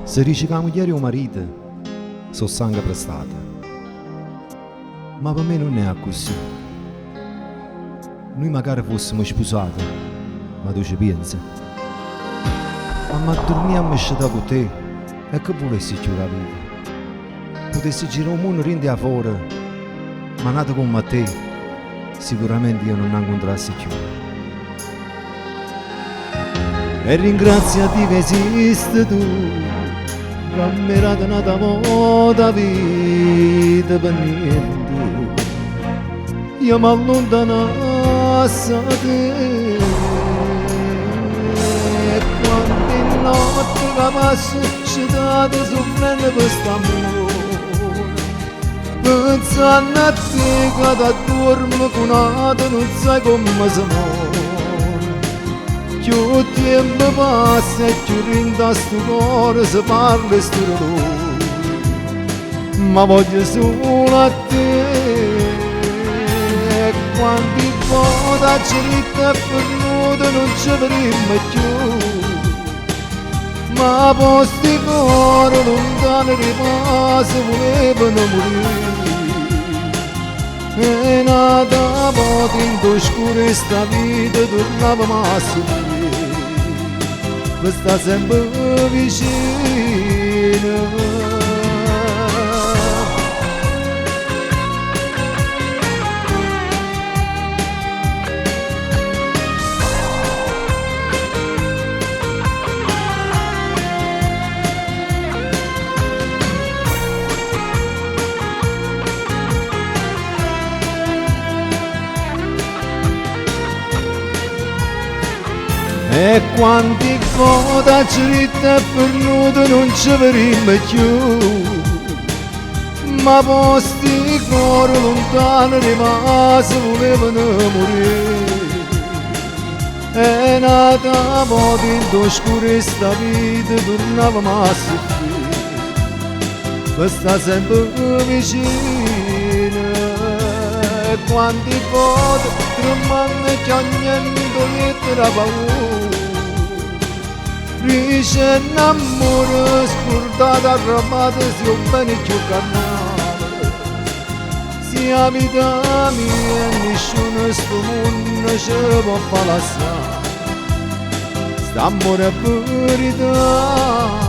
Si dice che la moglie e il marito sono sangue prestata, ma per me non è così. Noi magari fossimo sposati, ma tu ci pensi? Ma torniamo a scegliere con te e che volessi più la vita? Potessi girare un mondo rindi a fuori, ma nato come te, sicuramente io non incontrassi più. E ringraziati che esiste tu, camminata nata moda vita per niente. Io mi allontanassi da te, e quando in notte che passo scegliate soffrendo per quest'amore, pensando a te che da dormo con altro non sai come si muore. Più tempo passa e più rinda sto cuore se parla e sto dolore, ma voglio solo a te. E quando il voto ci ritta e perduto non ci vedremo più, ma posti cuore lontano riposo volevano morire. E nata volta in oscura sta vita tornavamo a soffrire, per sta sempre vicino. E quanti volte ci ritta e perduto non ci vedremo più, ma posti cuore lontano rimasi volevano morire. E nata volta in oscura sta vita tornavamo a soffrire, per sta sempre vicino. E quanti volte tremando che ogni niente la paura, riesce un amore scordata, arrabbiata, si un bene più carnale. Sia vita mia e nessuno sto mondo ci può far lasciare st'amore per verità.